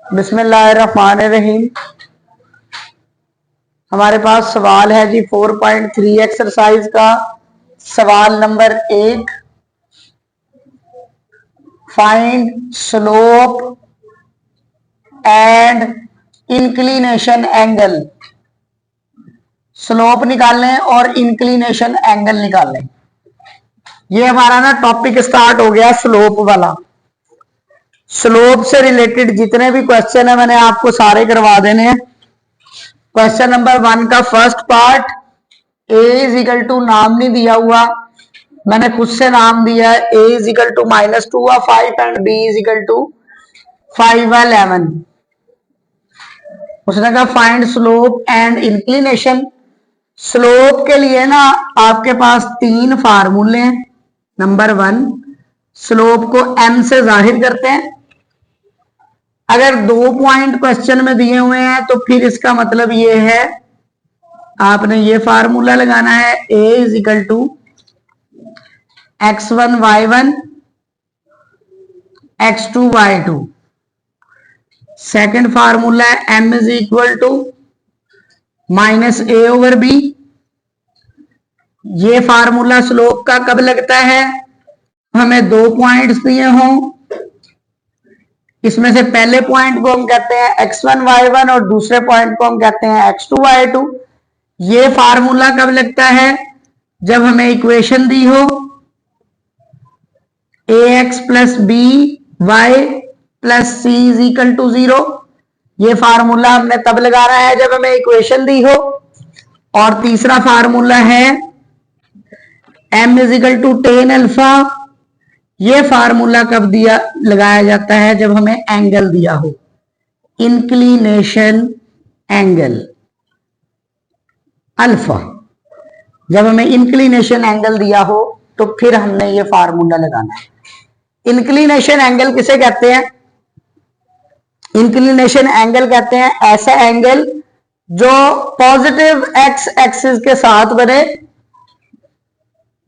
बिस्मिल्लाहिर्रहमानिर्रहीम। हमारे पास सवाल है जी 4.3 एक्सरसाइज का सवाल number 1। Find slope and inclination angle. Slope निकालने और इंक्लिनेशन एंगल निकालने। ये हमारा ना टॉपिक स्टार्ट हो गया स्लोप वाला। स्लोप से रिलेटेड जितने भी क्वेश्चन है मैंने आपको सारे करवा देने हैं। क्वेश्चन नंबर 1 का first part, A is equal to नाम नहीं दिया हुआ, मैंने खुद से नाम दिया है। A is equal to -2/5 and B is equal to 5/11। उसने कहा find slope and inclination. Slope के लिए ना आपके पास 3 फार्मूले हैं। नंबर 1, स्लोप को m से जाहिर करते हैं। अगर 2 पॉइंट क्वेश्चन में दिए हुए हैं तो फिर इसका मतलब ये है आपने ये फार्मूला लगाना है, a is equal to x1y1 x2y2। Second formula है m is equal to -a/b। ये फार्मूला स्लोप का कब लगता है? हमें 2 पॉइंट्स दिए हों, इसमें से पहले पॉइंट को हम कहते हैं x1y1 और दूसरे पॉइंट को हम कहते हैं x2y2। ये फार्मूला कब लगता है? जब हमें इक्वेशन दी हो ax plus B Y plus C is equal to 0। ये फार्मूला हमने तब लगाना है जब हमें इक्वेशन दी हो। और तीसरा फार्मूला है m is equal to tan alpha. ये फार्मूला कब लगाया जाता है? जब हमें एंगल दिया हो, इंक्लिनेशन एंगल अल्फा। जब हमें इंक्लिनेशन एंगल दिया हो तो फिर हमने ये फार्मूला लगाना है। इंक्लिनेशन एंगल किसे कहते हैं? इंक्लिनेशन एंगल कहते हैं ऐसा एंगल जो पॉजिटिव एक्स एक्सिस के साथ बने,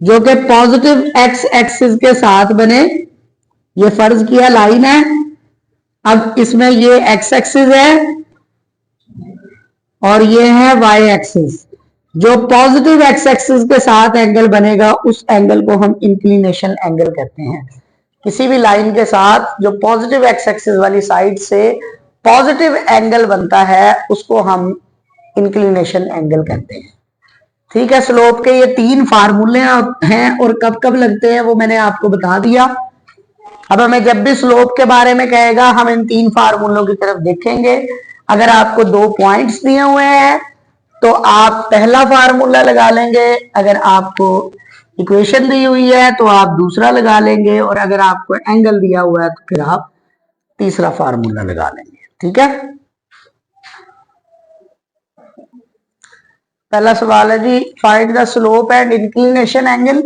जो कि पॉजिटिव एक्स एक्सिस के साथ बने। ये फर्ज किया लाइन है। अब इसमें ये एक्स एक्सिस है और ये है वाई एक्सिस। जो पॉजिटिव एक्स एक्सिस के साथ एंगल बनेगा उस एंगल को हम इंक्लिनेशन एंगल कहते हैं। किसी भी लाइन के साथ जो पॉजिटिव एक्स एक्सिस वाली साइड से पॉजिटिव एंगल बनता है उसको हम इंक्लिनेशन एंगल कहते हैं। ठीक है, स्लोप के ये 3 फार्मूले हैं और कब कब लगते हैं वो मैंने आपको बता दिया। अब हमें जब भी स्लोप के बारे में कहेगा हम इन 3 फार्मूलों की तरफ देखेंगे। अगर आपको 2 पॉइंट्स दिए हुए हैं तो आप पहला फार्मूला लगा लेंगे, अगर आपको इक्वेशन दी हुई है तो आप दूसरा लगा लेंगे, और अगर आपको एंगल दिया हुआ है तो फिर आप तीसरा फार्मूला लगा लेंगे। ठीक है, पहला सवाल है जी find the slope and inclination angle.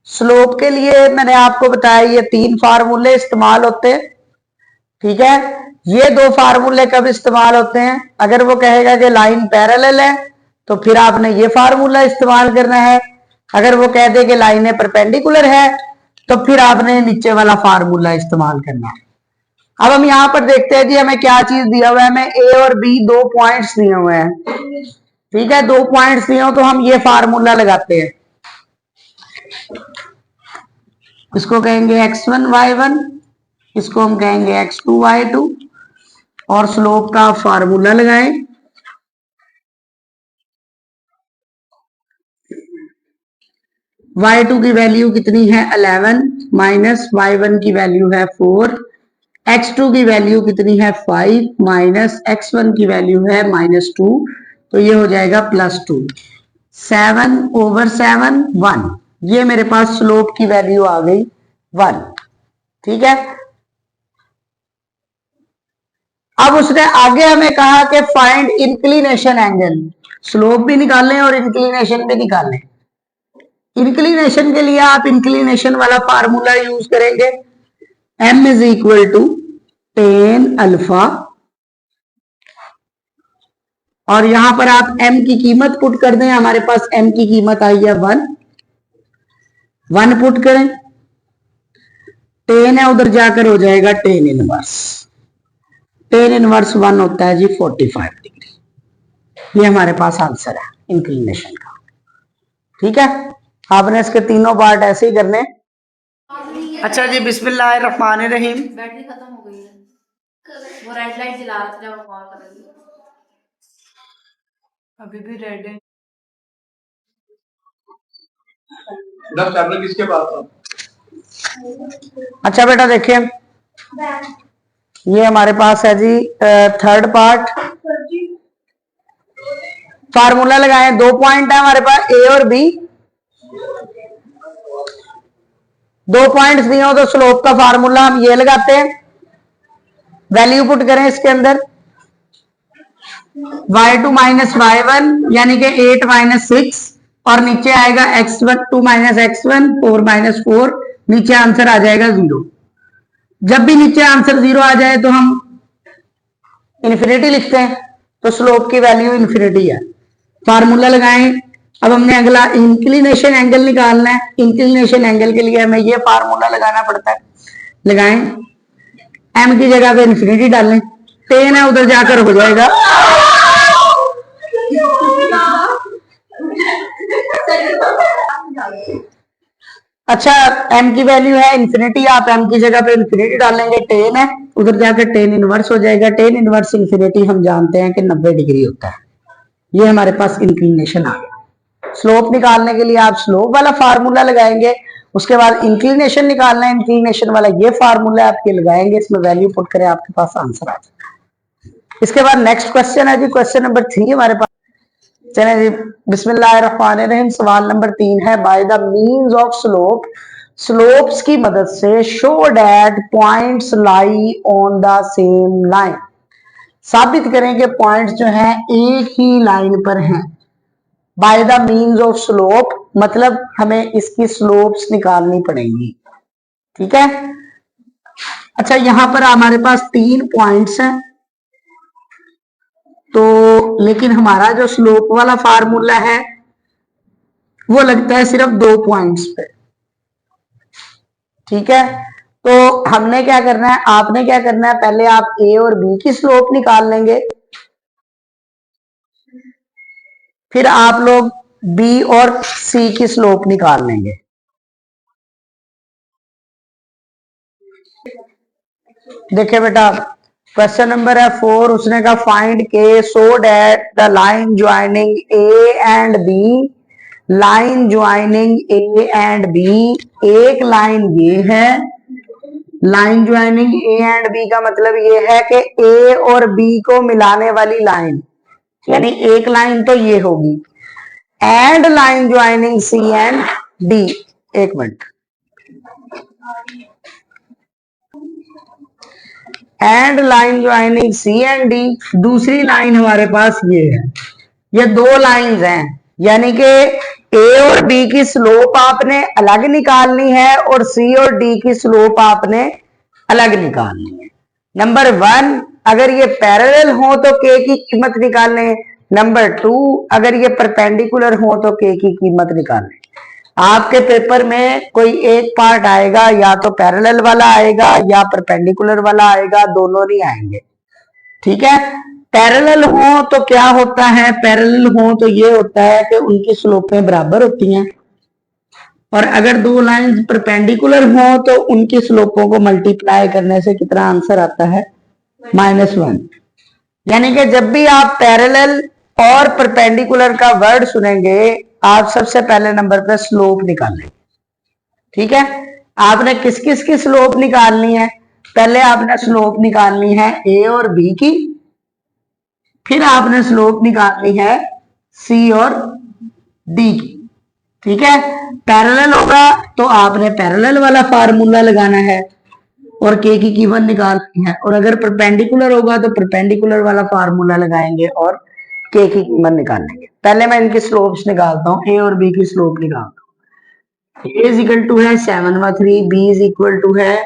Slope के लिए मैंने आपको बताया ये 3 फार्मूले इस्तेमाल होते हैं। ठीक है, ये 2 फार्मूले कब इस्तेमाल होते हैं? अगर वो कहेगा कि लाइन पैरेलल है तो फिर आपने ये फार्मूला इस्तेमाल करना है। अगर वो कह दे कि लाइनें परपेंडिकुलर है तो फिर आपने नीचे वाला फार्मूला इस्तेमाल करना है। अब हम यहां पर देखते हैं जी हमें क्या चीज दिया हुआ है। हमें ए और बी 2 पॉइंट्स दिए हुए हैं। ठीक है, 2 पॉइंट्स दिए हो तो हम ये फार्मूला लगाते हैं। इसको कहेंगे x1y1, इसको हम कहेंगे x2y2 और स्लोप का फार्मूला लगाएं। y2 की वैल्यू कितनी है 11 माइनस y1 की वैल्यू है 4, x2 की वैल्यू कितनी है 5 माइनस x1 की वैल्यू है -2, तो ये हो जाएगा +2। 7/7 1, ये मेरे पास स्लोप की वैल्यू आ गई 1। ठीक है, अब उसने आगे हमें कहा कि फाइंड इंक्लिनेशन एंगल। स्लोप भी निकालें और इंक्लिनेशन भी निकालें। इंक्लिनेशन के लिए आप इंक्लिनेशन वाला फार्मूला यूज करेंगे, m is equal to tan alpha, और यहां पर आप m की कीमत पुट कर दें। हमारे पास m की कीमत आई है 1 पुट करें। tan है उधर जाकर हो जाएगा tan इनवर्स। टेन इनवर्स 1 होता है जी 45 डिग्री। ये हमारे पास आंसर है इंक्लिनेशन का। ठीक है, आपने इसके तीनों पार्ट ऐसे ही करने। अच्छा जी, बिस्मिल्लाहिर्रहमानिर्रहीम। बैटरी खत्म हो गई है, वो रेड लाइट जला रहा था जब कॉल कर रही थी। अभी भी रेड है। किसके पास था? अच्छा बेटा देखिए, ये हमारे पास है जी थर्ड पार्ट। फार्मूला लगाएं, 2 पॉइंट है हमारे पास ए और बी। 2 पॉइंट्स दिए हो तो स्लोप का फार्मूला हम ये लगाते हैं, वैल्यू पुट करें इसके अंदर y2 माइनस y1 यानी कि 8 माइनस 6 और नीचे आएगा x1 2 माइनस x1 4 माइनस 4, नीचे आंसर आ जाएगा 0। जब भी नीचे आंसर 0 आ जाए तो हम इन्फिनिटी लिखते हैं, तो स्लोप की वैल्यू इन्फिनिटी है। फार्मूला लगाएं। अब हमने अगला इंक्लिनेशन एंगल निकालना है। इंक्लिनेशन एंगल के लिए हमें ये फार्मूला लगाना पड़ता है। लगाएं, m की जगह पे इन्फिनिटी डालें, 10 है उधर जाकर हो जाएगा। अच्छा, m की वैल्यू है इन्फिनिटी, आप m की जगह पे इन्फिनिटी डालेंगे, 10 है उधर जाकर 10 इनवर्स हो जाएगा। 10 इनवर्स इन्फिनिटी हम जानते हैं कि 90 डिग्री होता है। ये हमारे पास इंक्लिनेशन आ गया। स्लोप निकालने के लिए आप स्लोप वाला फार्मूला लगाएंगे, उसके बाद इंक्लिनेशन निकालना है, इंक्लिनेशन वाला ये फार्मूला आपके लगाएंगे, इसमें वैल्यू पुट करें, आपके पास आंसर आ जाएगा। इसके बाद नेक्स्ट क्वेश्चन है जी, क्वेश्चन नंबर 3 हमारे पास। चले जी, बिस्मिल्लाहिर्रहमानिर्रहीम। सवाल नंबर 3 है, by the means of slope, slopes की मदद से show that points lie on the same line. साबित करें कि पॉइंट्स जो हैं एक ही लाइन पर हैं। By the means of slope मतलब हमें इसकी स्लोप्स निकालनी पड़ेंगी। ठीक है, अच्छा यहां पर हमारे पास 3 पॉइंट्स हैं, तो लेकिन हमारा जो स्लोप वाला फार्मूला है वो लगता है सिर्फ 2 पॉइंट्स पे। ठीक है, तो हमने क्या करना है, आपने क्या करना है, पहले आप ए और बी की स्लोप निकाल लेंगे, फिर आप लोग बी और सी की स्लोप निकाल लेंगे। देखिए बेटा, क्वेश्चन नंबर है 4, उसने कहा find k so that the line joining A and B, line joining A and B, एक लाइन ये है, line joining A and B का मतलब ये है कि ए और बी को मिलाने वाली लाइन, यानी एक लाइन तो ये होगी, and line joining C and D. एक मिनट, and line joining C and D, दूसरी लाइन हमारे पास ये है। ये 2 लाइंस हैं, यानी कि ए और बी की स्लोप आपने अलग निकालनी है और सी और डी की स्लोप आपने अलग निकालनी है। नंबर 1, अगर ये पैरेलल हो तो के की कीमत निकालें। नंबर 2, अगर ये परपेंडिकुलर हो तो के की कीमत निकालें। आपके पेपर में कोई एक पार्ट आएगा, या तो पैरेलल वाला आएगा या परपेंडिकुलर वाला आएगा, दोनों नहीं आएंगे। ठीक है, पैरेलल हो तो क्या होता है, पैरेलल हो तो ये होता है कि उनकी स्लोपें बराबर होती हैं, और अगर 2 लाइंस परपेंडिकुलर हो तो उनकी स्लोपों को मल्टीप्लाई करने से कितना आंसर आता है, -1। यानी कि जब भी आप पैरेलल और परपेंडिकुलर का वर्ड सुनेंगे, आप सबसे पहले नंबर पे स्लोप निकालेंगे। ठीक है, आपने किस किस की स्लोप निकालनी है, पहले आपने स्लोप निकालनी है ए और बी की, फिर आपने स्लोप निकालनी है सी और डी की। ठीक है, पैरेलल होगा तो आपने पैरेलल वाला फार्मूला लगाना है और के की कीमत निकालनी है, और अगर परपेंडिकुलर होगा तो परपेंडिकुलर वाला फार्मूला लगाएंगे और के की कीमत निकालेंगे। पहले मैं इनकी स्लोप्स निकालता हूं, ए और बी की स्लोप निकालता हूं। ए इज इक्वल टू है 7/3, बी इज इक्वल टू है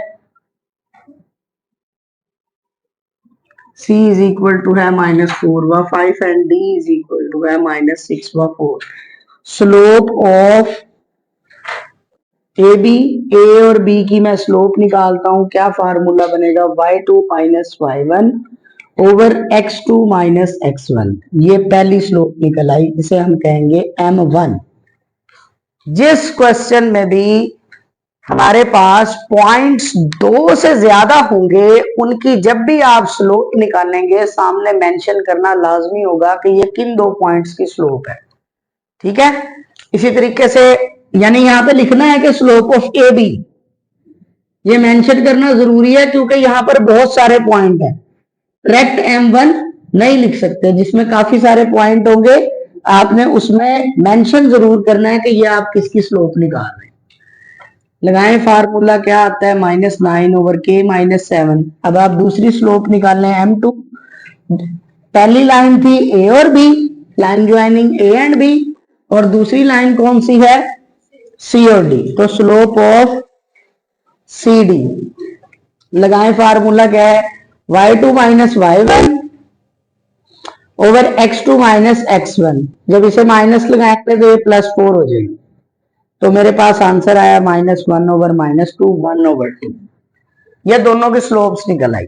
C is equal to है -4/5 and D is equal to है -6/4। स्लोप ऑफ ए बी, ए और बी की मैं स्लोप निकालता हूं, क्या फार्मूला बनेगा, y2 - y1 over x2 minus x1, ये पहली स्लोप निकल आई, इसे हम कहेंगे m1। जिस क्वेश्चन में भी हमारे पास पॉइंट्स 2 से ज्यादा होंगे, उनकी जब भी आप स्लोप निकालेंगे सामने मेंशन करना लाजमी होगा कि ये किन 2 पॉइंट्स की स्लोप है। ठीक है, इसी तरीके से यानी यहां पे लिखना है कि स्लोप ऑफ ए बी, ये मेंशन करना जरूरी है क्योंकि यहां पर बहुत सारे पॉइंट है। डायरेक्ट m1 नहीं लिख सकते, जिसमें काफी सारे पॉइंट होंगे आपने उसमें मेंशन जरूर करना है कि ये आप किसकी स्लोप निकाल रहे हैं। लगाएं फार्मूला, क्या आता है -9 ओवर k माइनस 7। अब आप दूसरी स्लोप निकाल लें m2। पहली लाइन थी a और b, line joining a and b, और दूसरी लाइन कौन सी है, c और d, तो स्लोप ऑफ सी डी। लगाएं फार्मूला, क्या है y2 minus y1 over x2 minus x1। जब इसे माइनस लगाएंगे तो ये +4 हो जाएगी, तो मेरे पास आंसर आया -1 ओवर -2 1 ओवर 2। ये दोनों की स्लोप्स निकल आई।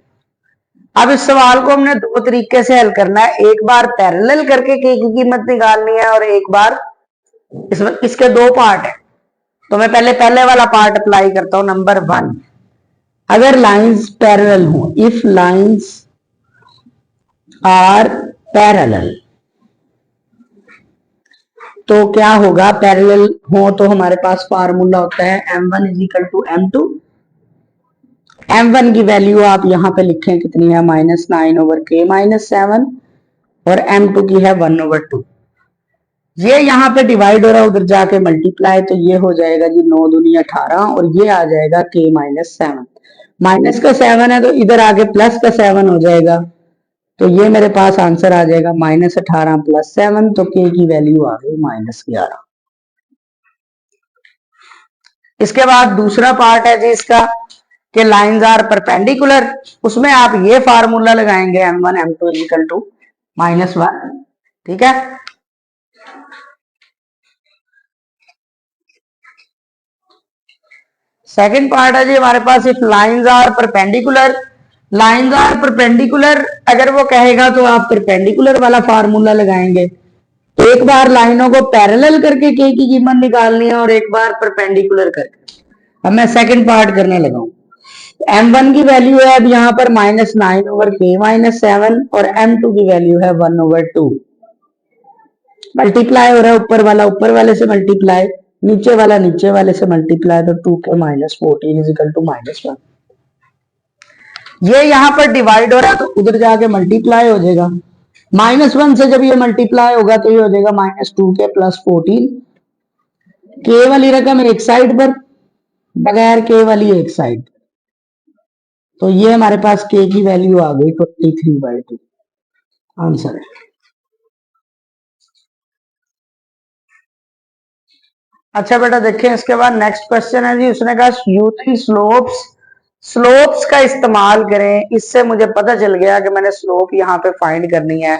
अब इस सवाल को हमने 2 तरीके से हल करना है, एक बार पैरेलल करके k की कीमत निकालनी है और एक बार इसके 2 पार्ट है। तो मैं पहले वाला पार्ट अप्लाई करता हूं। नंबर 1, अगर लाइंस पैरेलल हो, इफ लाइंस आर पैरेलल, तो क्या होगा, पैरेलल हो तो हमारे पास फार्मूला होता है m1 = m2। m1 की वैल्यू आप यहां पे लिखें कितनी है, -9 ओवर k माइनस 7, और m2 की है 1 ओवर 2। ये यहाँ पे डिवाइड हो रहा है, उधर जाके मल्टीप्लाई, तो ये हो जाएगा जी 9 दूनी 18, और ये आ जाएगा k माइनस 7। माइनस का 7 है तो इधर आके प्लस का 7 हो जाएगा, तो ये मेरे पास आंसर आ जाएगा -18 + 7, तो k की वैल्यू आ गई -11। इसके बाद दूसरा पार्ट है जी इसका कि लाइंस आर परपेंडिकुलर, उसमें आप ये फार्मूला लगाएंगे m1 m2 = -1। ठीक है, सेकंड पार्ट है जी हमारे पास, if lines are perpendicular. Lines are perpendicular अगर वो कहेगा तो आप परपेंडिकुलर वाला फार्मूला लगाएंगे। एक बार लाइनों को पैरेलल करके k की कीमत निकालनी है और एक बार परपेंडिकुलर करके। अब मैं सेकंड पार्ट करने लगा हूं। m1 की वैल्यू है अब यहां पर -9 ओवर k माइनस 7, और m2 की वैल्यू है 1 ओवर 2। मल्टीप्लाई हो रहा है, ऊपर वाला ऊपर वाले से मल्टीप्लाई, नीचे वाला नीचे वाले से मल्टीप्लाई, तो 2k माइनस 14 = -1। ये यहां पर डिवाइड हो रहा है तो उधर जाके मल्टीप्लाई हो जाएगा। -1 से जब ये मल्टीप्लाई होगा तो ये हो जाएगा -2k + 14। k वाली रकम एक साइड पर, बगैर k वाली एक साइड, तो ये हमारे पास k की वैल्यू आ गई 23/2। आंसर है। अच्छा बेटा देखें, इसके बाद नेक्स्ट क्वेश्चन है जी, उसने कहा यूजिंग स्लोप्स का इस्तेमाल करें। इससे मुझे पता चल गया कि मैंने स्लोप यहाँ पे फाइंड करनी है।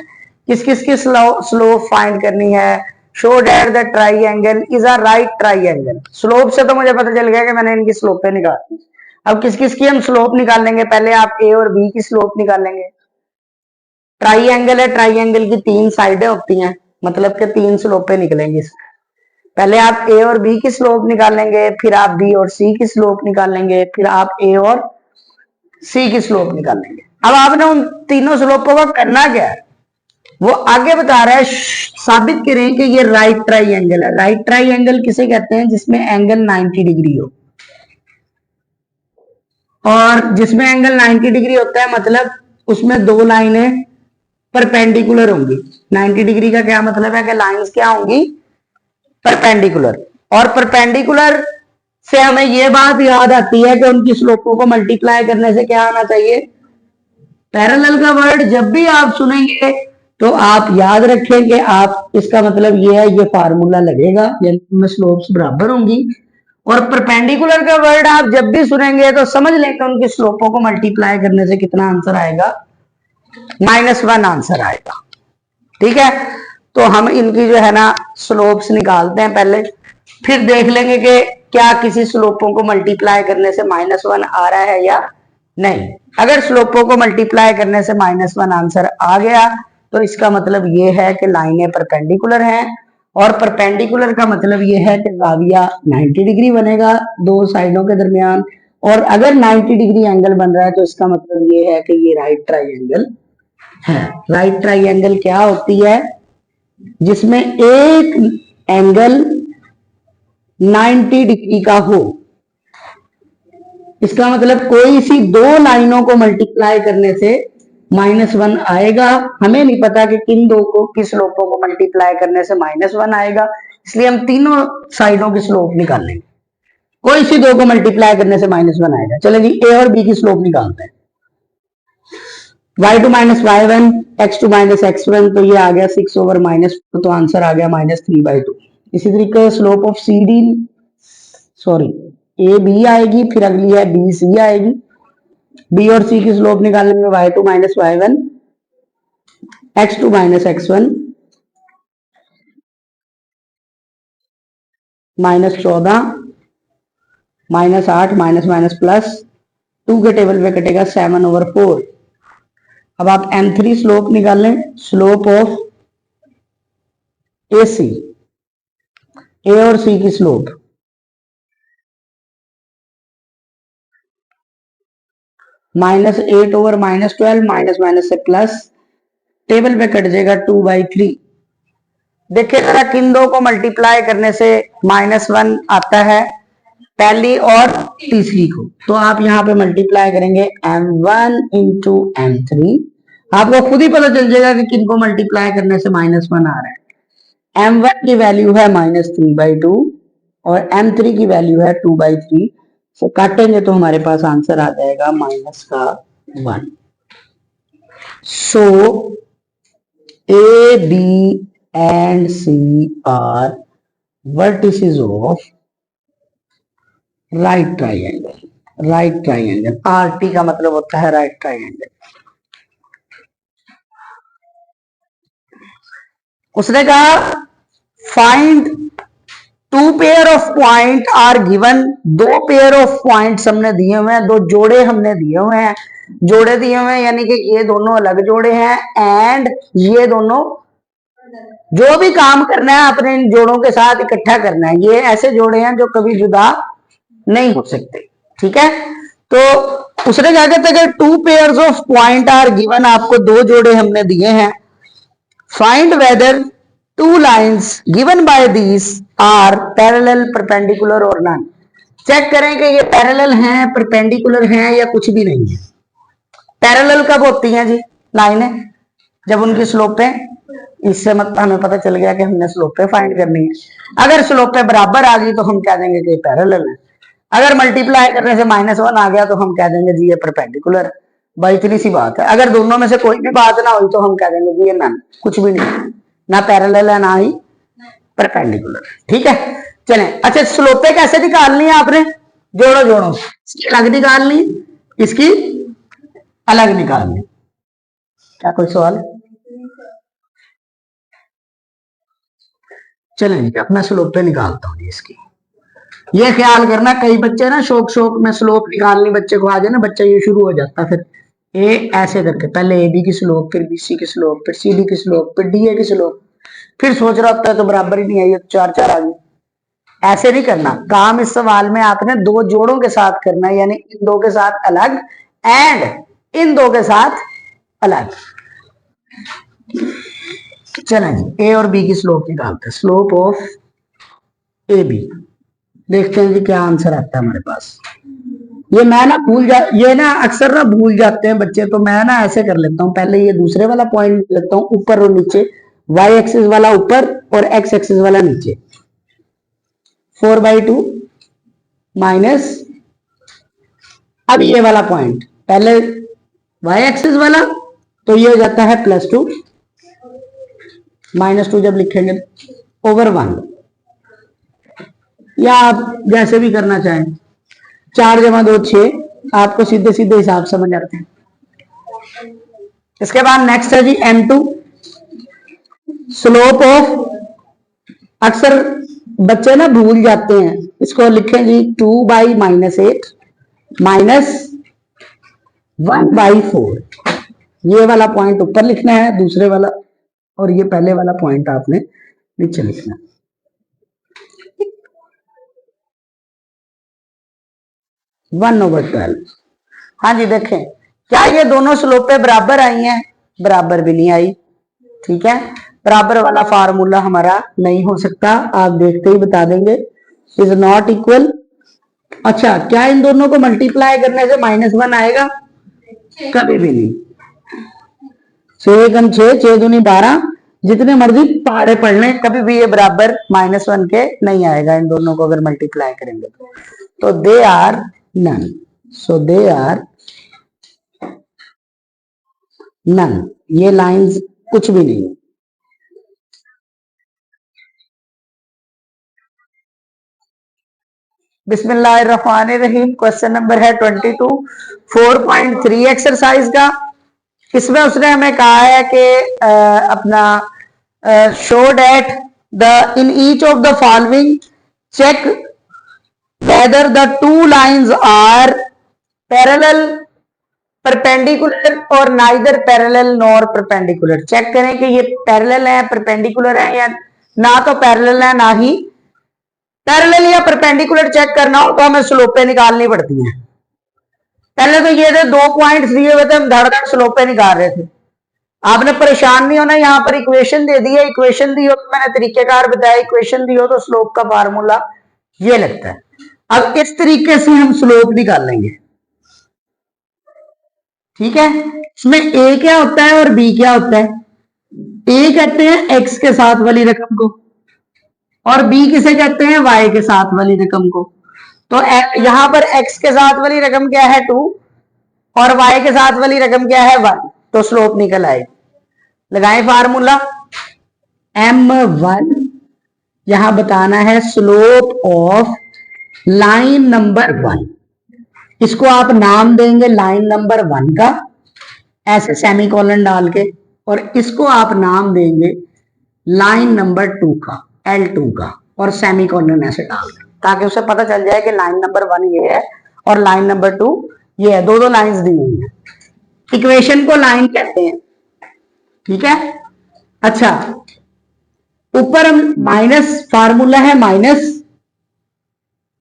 किस किस की स्लोप फाइंड करनी है, show that the triangle is a right triangle. Slope से तो मुझे पता चल गया कि मैंने इनकी स्लोपें निकालनी। अब किस किस की हम स्लोप निकालेंगे, पहले आप ए और बी की स्लोप निकालेंगे। ट्राइंगल है, ट्राइंगल की 3 साइडें होती हैं, मतलब के 3 स्लोपें निकलेंगी इसमें। पहले आप ए और बी की स्लोप निकालेंगे, फिर आप बी और सी की स्लोप निकालेंगे, फिर आप ए और सी की स्लोप निकालेंगे। अब आपने उन तीनों स्लोपों का करना क्या है, वो आगे बता रहा है, साबित करें कि ये राइट ट्राइंगल है। राइट ट्राइंगल किसे कहते हैं, जिसमें एंगल 90 डिग्री हो, और जिसमें एंगल 90 डिग्री होता है मतलब उसमें 2 लाइनें परपेंडिकुलर होंगी। 90 डिग्री का क्या मतलब है कि लाइंस क्या होंगी, परपेंडिकुलर। और परपेंडिकुलर से हमें यह बात याद आती है कि उनकी स्लोपों को मल्टीप्लाई करने से क्या आना चाहिए, पैरेलल का वर्ड जब भी आप सुनेंगे तो आप याद रखें कि आप इसका मतलब ये है, ये फार्मूला लगेगा, यानी स्लोप्स बराबर होंगी। और परपेंडिकुलर का वर्ड आप जब भी सुनेंगे तो समझ लें कि उनकी स्लोपों को मल्टीप्लाई करने से कितना आंसर आएगा, -1 आंसर आएगा। ठीक है, तो हम इनकी जो है ना स्लोप्स निकालते हैं पहले, फिर देख लेंगे कि क्या किसी स्लोपों को मल्टीप्लाई करने से -1 आ रहा है या नहीं, अगर स्लोपों को मल्टीप्लाई करने से -1 आंसर आ गया तो इसका मतलब ये है कि लाइनें परपेंडिकुलर हैं, और परपेंडिकुलर का मतलब ये है कि जाविया 90 डिग्री बनेगा दो साइडों के दरमियान, और अगर 90 डिग्री एंगल बन रहा है तो इसका मतलब ये है कि ये राइट ट्राइंगल है। राइट ट्राइंगल क्या होती है? जिसमें एक एंगल 90 डिग्री का हो। इसका मतलब कोई सी दो लाइनों को मल्टीप्लाई करने से -1 आएगा। हमें नहीं पता कि किन दो को किस स्लोपों को मल्टीप्लाई करने से -1 आएगा, इसलिए हम तीनों साइडों की स्लोप निकालेंगे। कोई सी दो को मल्टीप्लाई करने से -1 आएगा। चलो जी, ए और बी की स्लोप निकालते हैं। y2 - y1 x2 - x1, तो ये आ गया 6/-4, तो आंसर आ गया -3/2। इसी तरीके slope of C D, sorry A B आएगी, फिर अगली है बी सी आएगी। बी और सी की स्लोप निकालेंगे y2 - y1 x2 - x1 -14 -8 minus plus 2 के टेबल पे कटेगा 7/4। अब आप m3 स्लोप निकालें, स्लोप ऑफ ए सी, ए और सी की स्लोप -8/-12 माइनस से प्लस, टेबल पे कट जाएगा 2/3। देखिए जरा किन दो को मल्टीप्लाई करने से -1 आता है, पहली और तीसरी को। तो आप यहाँ पे मल्टीप्लाई करेंगे m1 इंटू m3, आपको खुद ही पता चल जाएगा कि किनको मल्टीप्लाई करने से -1 आ रहा है। m1 की वैल्यू है -3/2 और m3 की वैल्यू है 2/3, से काटेंगे तो हमारे पास आंसर आ जाएगा -1। So A B and C are vertices of right triangle. Right triangle, R T का मतलब होता है राइट ट्राइंगल। उसने कहा find two pair of point are given, दो पेयर ऑफ पॉइंट्स हमने दिए हुए हैं, दो जोड़े हमने दिए हुए हैं। जोड़े दिए हुए हैं यानी कि ये दोनों अलग जोड़े हैं, एंड ये दोनों, जो भी काम करना है अपने इन जोड़ों के साथ इकट्ठा करना है। ये ऐसे जोड़े हैं जो कभी जुदा नहीं हो सकते, ठीक है। तो उसने क्या कहते हैं, two pairs of point are given, आपको दो जोड़े हमने दिए हैं। Find whether two lines given by these are parallel, perpendicular और नॉन। चेक करें कि ये पैरेलल हैं, परपेंडिकुलर हैं या कुछ भी नहीं है। पैरेलल कब होती हैं जी लाइनें? जब उनकी स्लोपें, इससे मतलब हमें पता चल गया कि हमने स्लोपें फाइंड करनी है। अगर स्लोपें बराबर आ गई तो हम कह देंगे कि पैरेलल है। अगर मल्टीप्लाई करने से -1 आ गया तो हम कह देंगे जी ये परपेंडिकुलर। भाई इतनी सी बात है। अगर दोनों में से कोई भी बात ना हुई तो हम कह देंगे जी ये नन, कुछ भी नहीं, ना पैरेलल है ना ही परपेंडिकुलर, ठीक है। चलें, अच्छा स्लोपें कैसे निकालनी है आपने? जोड़ो जोड़ो, इसकी अलग निकालनी, इसकी अलग निकालनी। क्या कोई सवाल? चलें जी, अब मैं स्लोपें निकालता हूँ इसकी। ये ख्याल करना, कई बच्चे ना शौक शौक में स्लोप निकालनी बच्चे को आ जाए ना, बच्चा ये शुरू हो जाता फिर ए ऐसे करके, पहले ए बी की स्लोप, फिर बी सी की स्लोप, फिर सी डी की स्लोप, फिर डी ए की स्लोप, फिर सोच रहा होता है तो बराबर ही नहीं आई, तो 4 आ गई। ऐसे नहीं करना काम। इस सवाल में आपने दो जोड़ों के साथ करना है, यानी इन दो के साथ अलग एंड इन दो के साथ अलग। चलें जी, ए और बी की स्लोप निकालते हैं। स्लोप ऑफ ए बी, देखते हैं जी क्या आंसर आता है हमारे पास। ये मैं ना ये ना अक्सर ना भूल जाते हैं बच्चे, तो मैं ना ऐसे कर लेता हूँ, पहले ये दूसरे वाला पॉइंट लेता हूँ ऊपर और नीचे, वाई एक्सिस वाला ऊपर और एक्स एक्सिस वाला नीचे। 4/2 माइनस, अब ये वाला पॉइंट पहले वाई एक्सिस वाला, तो ये हो जाता है +2, -2 जब लिखेंगे ओवर 1, या आप जैसे भी करना चाहें। 4 × 2 6, आपको सीधे सीधे हिसाब समझ आते हैं। इसके बाद नेक्स्ट है जी m2, स्लोप ऑफ, अक्सर बच्चे ना भूल जाते हैं, इसको लिखें जी 2/-8 माइनस 1/4। ये वाला पॉइंट ऊपर लिखना है, दूसरे वाला, और ये पहले वाला पॉइंट आपने नीचे लिखना है। 1/12। हाँ जी, देखें क्या ये दोनों स्लोपे बराबर आई हैं? बराबर भी नहीं आई। ठीक है, बराबर वाला फार्मूला हमारा नहीं हो सकता, आप देखते ही बता देंगे, इज नॉट इक्वल। अच्छा, क्या इन दोनों को मल्टीप्लाई करने से -1 आएगा? कभी भी नहीं। 6 एकम 6, 6 दूनी 12, जितने मर्जी पारे पढ़ लें, कभी भी ये बराबर -1 के नहीं आएगा इन दोनों को अगर मल्टीप्लाई करेंगे तो they are none. So they are none. ये लाइंस कुछ भी नहीं। बिस्मिल्लाहिर्रहमानिर्रहीम। क्वेश्चन नंबर है 22 4.3 एक्सरसाइज का। इसमें उसने हमें कहा है कि अपना show that the in each of the following check whether the two lines are parallel perpendicular और neither parallel nor perpendicular. Check करें कि ये पैरेलल है, परपेंडिकुलर है, या ना तो पैरेलल है ना ही पैरेलल या परपेंडिकुलर चेक करना हो तो हमें स्लोपें निकालनी पड़ती हैं। पहले तो ये थे 2 पॉइंट्स दिए हुए थे, हम धड़ धड़ स्लोपें निकाल रहे थे। आपने परेशान नहीं होना, यहाँ पर इक्वेशन दे दी है, इक्वेशन दी हो तो मैंने तरीकेकार बताया, इक्वेशन दी हो तो स्लोप का फार्मूला ये लगता है। अब इस तरीके से हम स्लोप निकालेंगे। ठीक है, इसमें ए क्या होता है और बी क्या होता है? ए कहते हैं एक्स के साथ वाली रकम को, और बी किसे कहते हैं? वाई के साथ वाली रकम को। तो यहां पर एक्स के साथ वाली रकम क्या है? 2, और वाई के साथ वाली रकम क्या है? 1। तो स्लोप निकल आएगी। लगाएं फार्मूला m1। यहां बताना है स्लोप ऑफ लाइन नंबर 1। इसको आप नाम देंगे लाइन नंबर 1 का, ऐसे सेमीकोलन डाल के, और इसको आप नाम देंगे लाइन नंबर 2 का, L2 का, और सेमीकोलन ऐसे डाल दें ताकि उसे पता चल जाए कि लाइन नंबर 1 ये है और लाइन नंबर 2 ये है। दो लाइंस दी हुई है, इक्वेशन को लाइन कहते हैं। ठीक है, अच्छा, ऊपर हम माइनस, फार्मूला है माइनस,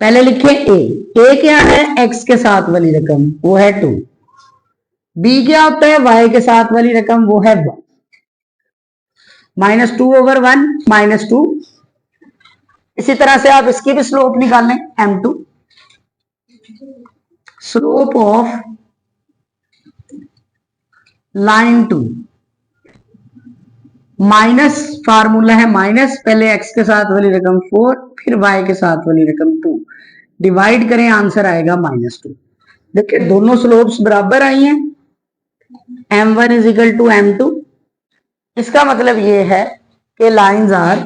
पहले लिखे ए क्या है? एक्स के साथ वाली रकम, वो है 2। बी क्या होता है? वाई के साथ वाली रकम, वो है 1। -2/1 -2। इसी तरह से आप इसकी भी स्लोप निकालें, m2। Slope of line 2 minus, formula है माइनस, पहले एक्स के साथ वाली रकम 4, फिर वाई के साथ वाली रकम 2, डिवाइड करें, आंसर आएगा -2। देखिए दोनों स्लोप्स बराबर आई हैं, m1 = m2। इसका मतलब ये है कि लाइंस आर,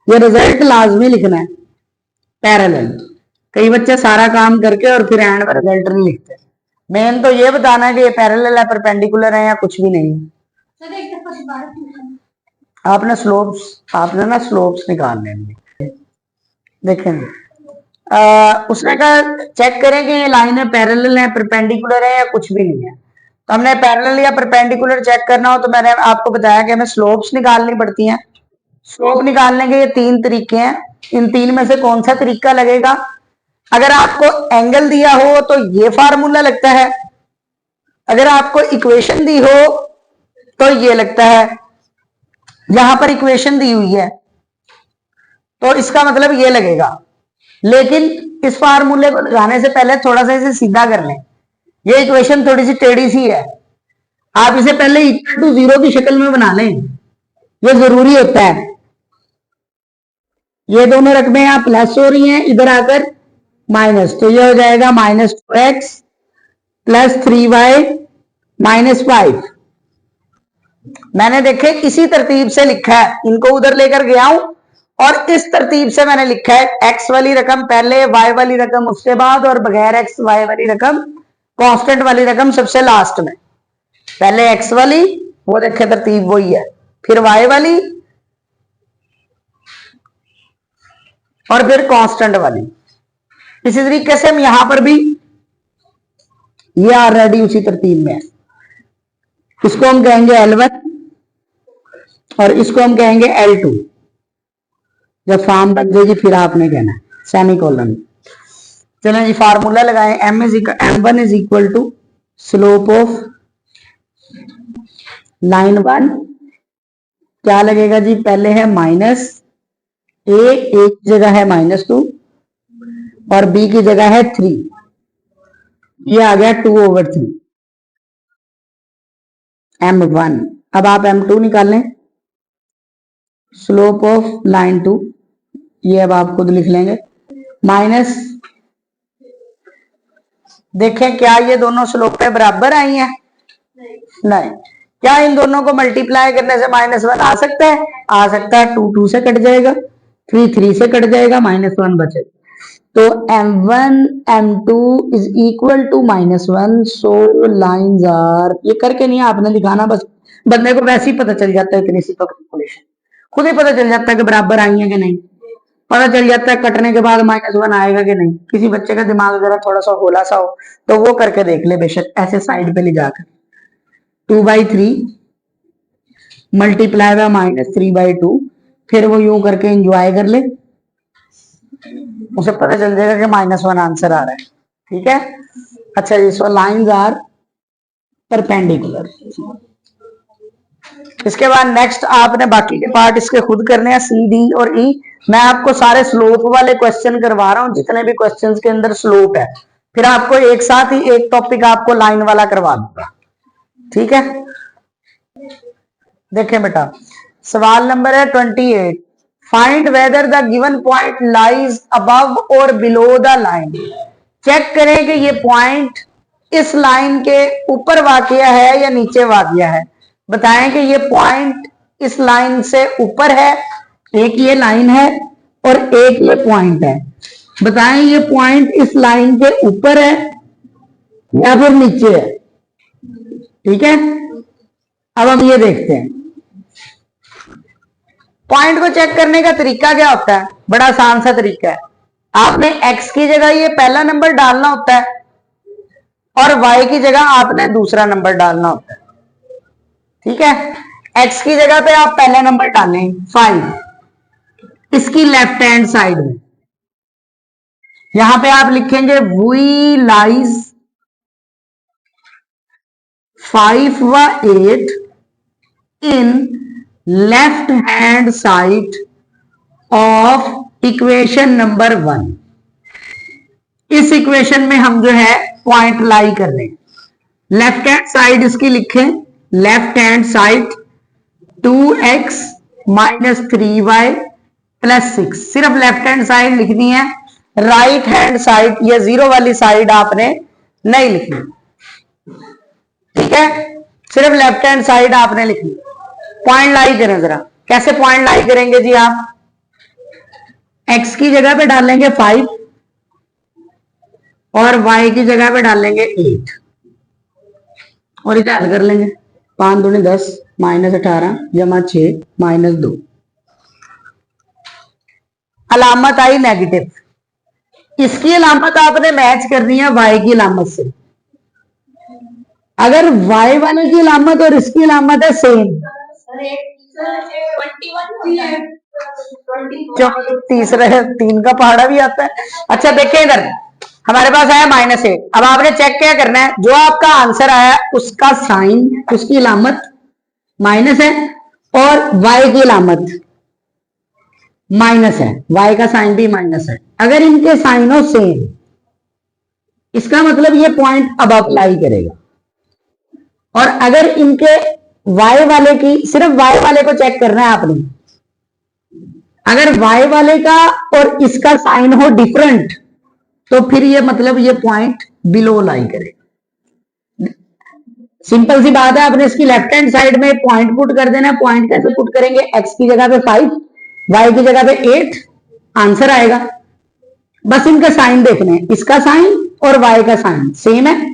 ये रिजल्ट लाजमी लिखना है, पैरेलल। कई बच्चे सारा काम करके और फिर एंड में रिजल्ट नहीं लिखते। मेन तो ये बताना है कि ये पैरेलल है, परपेंडिकुलर है, या कुछ भी नहीं है। आपने ना स्लोप्स निकालने हैं। देखेंगे उसने कहा चेक करें कि ये लाइनें पैरेलल है, परपेंडिकुलर है, या कुछ भी नहीं है। तो हमने पैरेलल या परपेंडिकुलर चेक करना हो तो मैंने आपको बताया कि हमें स्लोप्स निकालनी पड़ती हैं। स्लोप निकालने के ये 3 तरीके हैं, इन 3 में से कौन सा तरीका लगेगा? अगर आपको एंगल दिया हो तो ये फार्मूला लगता है, अगर आपको इक्वेशन दी हो तो ये लगता है। यहां पर इक्वेशन दी हुई है तो इसका मतलब ये लगेगा, लेकिन इस फार्मूले को लगाने से पहले थोड़ा सा इसे सीधा कर लें। ये इक्वेशन थोड़ी सी टेढ़ी सी है, आप इसे पहले =0 की शक्ल में बना लें, ये जरूरी होता है। ये दोनों रकमें यहां प्लस हो रही हैं, इधर आकर माइनस, तो ये हो जाएगा -2x + 3y -5। मैंने देखे इसी तरतीब से लिखा है, इनको उधर लेकर गया हूं और इस तरतीब से मैंने लिखा है, x वाली रकम पहले, y वाली रकम उसके बाद, और बगैर x y वाली रकम, कांस्टेंट वाली रकम सबसे लास्ट में। पहले x वाली, वो देखे तरतीब वही है, फिर y वाली, और फिर कांस्टेंट वाली। इसी तरीके से हम यहां पर भी ये ऑलरेडी उसी तरतीब में है। इसको हम कहेंगे L1 और इसको हम कहेंगे L2। जब फॉर्म बन जाएगी फिर आपने कहना है सेमी कोलन। चलो जी फार्मूला लगाएं, M1 is equal to slope of line 1 क्या लगेगा जी, पहले है माइनस ए, ए की जगह है -2 और बी की जगह है 3, ये आ गया 2/3 M1। अब आप M2 निकालें, स्लोप ऑफ लाइन 2, ये अब आप खुद लिख लेंगे माइनस, देखें क्या ये दोनों स्लोप पे बराबर आई हैं? नहीं। क्या इन दोनों को मल्टीप्लाई करने से -1 आ सकता है? आ सकता है। 2 2 से कट जाएगा, 3 3 से कट जाएगा, -1 बचेगा। तो M1 M2 is equal to -1। So lines are, ये करके नहीं आपने दिखाना, बस बंदे को वैसे ही पता चल जाता है इतनी सी तो कैलकुलेशन, खुद ही पता चल जाता है कि बराबर आई है कि नहीं, पता चल जाता है कटने के बाद -1 आएगा कि नहीं। किसी बच्चे का दिमाग जरा थोड़ा सा होला सा हो तो वो करके देख ले बेशक, ऐसे साइड पे ले जाकर 2/3 मल्टीप्लाई बाय -3/2, फिर वो यूं करके एंजॉय कर ले, उसे पता चल जाएगा कि -1 आंसर आ रहा है। ठीक है, अच्छा जी। सो लाइंस आर परपेंडिकुलर। इसके बाद नेक्स्ट आपने बाकी के पार्ट इसके खुद करने हैं, सी डी और ई। मैं आपको सारे स्लोप वाले क्वेश्चन करवा रहा हूं, जितने भी क्वेश्चंस के अंदर स्लोप है, फिर आपको एक साथ ही एक टॉपिक आपको लाइन वाला करवा दूंगा। ठीक है, देखें बेटा, सवाल नंबर है 28। Find whether the given point lies above और बिलो द लाइन। चेक करें कि ये पॉइंट इस लाइन के ऊपर वाकया है या नीचे वाकया है। बताएं कि ये पॉइंट इस लाइन से ऊपर है, एक ये लाइन है और एक ये पॉइंट है। बताएं ये पॉइंट इस लाइन के ऊपर है या फिर नीचे है। ठीक है, अब हम ये देखते हैं पॉइंट को चेक करने का तरीका क्या होता है। बड़ा आसान सा तरीका है, आपने x की जगह ये पहला नंबर डालना होता है और y की जगह आपने दूसरा नंबर डालना होता है। ठीक है, x की जगह पे आप पहला नंबर डालें 5, इसकी लेफ्ट हैंड साइड में यहां पे आप लिखेंगे वी लाइज 5 व 8 in left hand side of equation number 1। इस इक्वेशन में हम जो है पॉइंट लाई कर रहे हैं। लेफ्ट हैंड साइड इसकी लिखें, left hand side 2x - 3y + 6, सिर्फ लेफ्ट हैंड साइड लिखनी है। राइट हैंड साइड या जीरो वाली साइड आपने नहीं लिखनी। ठीक है, सिर्फ लेफ्ट हैंड साइड आपने लिखनी। पॉइंट लाई करें जरा, कैसे पॉइंट लाई करेंगे जी। आप x की जगह पे डालेंगे 5 और y की जगह पे डालेंगे 8 और इसे हल कर लेंगे। 5 दूनी 10 -18 + 6 -2, अलामत आई नेगेटिव। इसकी अलामत आपने मैच करनी है y की अलामत से। अगर y वाले की अलामत और इसकी अलामत है सेम, तीसरे 3 का पहाड़ा भी आता है। अच्छा देखें इधर, हमारे पास आया -8। अब आपने चेक क्या करना है, जो आपका आंसर आया उसका साइन, उसकी अलामत माइनस है और y की अलामत माइनस है, y का साइन भी माइनस है। अगर इनके साइनों सेम, इसका मतलब ये पॉइंट अब अप्लाई करेगा। और अगर इनके y वाले की, सिर्फ y वाले को चेक करना है आपने, अगर y वाले का और इसका साइन हो डिफरेंट तो फिर ये मतलब ये पॉइंट बिलो लाई करेगा। सिंपल सी बात है, आपने इसकी लेफ्ट हैंड साइड में पॉइंट पुट कर देना है। पॉइंट कैसे पुट करेंगे, x की जगह पे 5, y की जगह पे 8, आंसर आएगा। बस इनका साइन देखने हैं, इसका साइन और y का साइन सेम है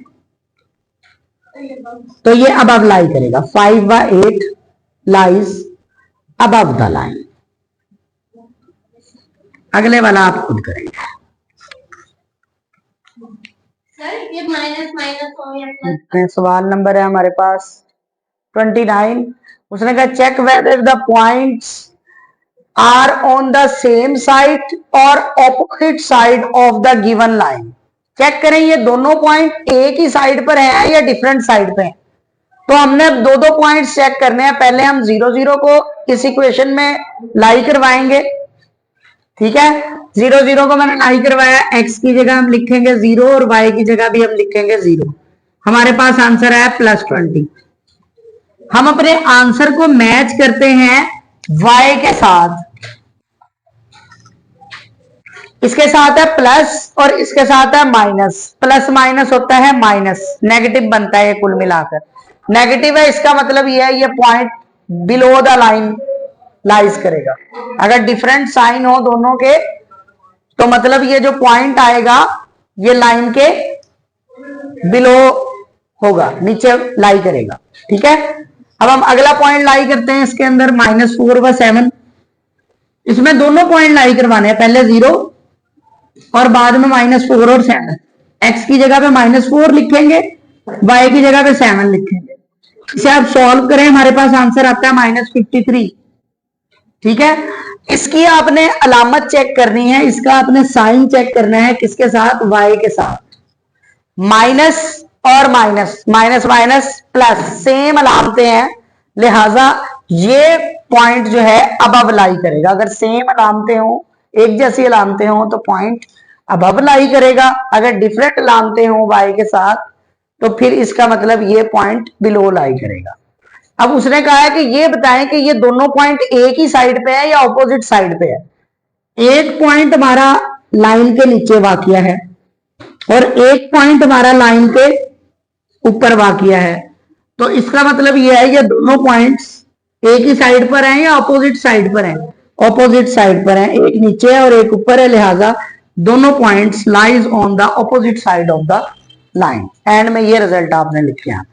तो ये अब लाई करेगा। 5 व 8 लाइज अबव द लाइन। अगले वाला आप खुद करेंगे। ये माइनस माइनस हो गया प्लस। सवाल नंबर है हमारे पास 29। उसने कहा check whether the points are on the same side और opposite side of the given line. Check करें ये दोनों पॉइंट एक ही साइड पर है या डिफरेंट साइड पे है। तो हमने अब दो दो पॉइंट्स चेक करने हैं। पहले हम 0 0 को इस इक्वेशन में लाई करवाएंगे, ठीक है। 0 0 को मैंने लाई करवाया, x की जगह हम लिखेंगे 0 और y की जगह भी हम लिखेंगे 0। हमारे पास आंसर है +20। हम अपने आंसर को मैच करते हैं y के साथ। इसके साथ है प्लस और इसके साथ है माइनस। प्लस माइनस होता है माइनस, नेगेटिव बनता है ये कुल मिलाकर। नेगेटिव है इसका मतलब ये है ये point below the line lies करेगा। अगर डिफरेंट साइन हो दोनों के तो मतलब ये जो पॉइंट आएगा ये लाइन के बिलो होगा, नीचे लाई करेगा, ठीक है। अब हम अगला पॉइंट लाई करते हैं इसके अंदर -4 व 7। इसमें दोनों पॉइंट लाई करवाने हैं, पहले 0 और बाद में -4 और 7। x की जगह पे -4 लिखेंगे, y की जगह पे 7 लिखेंगे। इसे आप सॉल्व करें, हमारे पास आंसर आता है -53, ठीक है। इसकी आपने अलामत चेक करनी है, इसका आपने साइन चेक करना है किसके साथ, y के साथ। माइनस और minus, minus minus plus same अलामतें हैं, लिहाजा ये पॉइंट जो है अबव लाई करेगा। अगर सेम अलामतें हो, एक जैसी अलामतें हो तो पॉइंट अबव लाई करेगा। अगर डिफरेंट अलामतें हो y के साथ तो फिर इसका मतलब ये पॉइंट बिलो लाई करेगा। अब उसने कहा है कि ये बताएं कि ये दोनों पॉइंट एक ही साइड पे है या ऑपोजिट साइड पे है। एक पॉइंट हमारा लाइन के नीचे वाकिया है और एक पॉइंट हमारा लाइन के ऊपर वाकिया है। तो इसका मतलब ये है ये दोनों पॉइंट्स एक ही साइड पर हैं या ऑपोजिट साइड पर हैं, ऑपोजिट साइड पर हैं। एक नीचे है और एक ऊपर है, लिहाजा दोनों points lies on the opposite side of the line. And में ये रिजल्ट आपने लिखे हैं।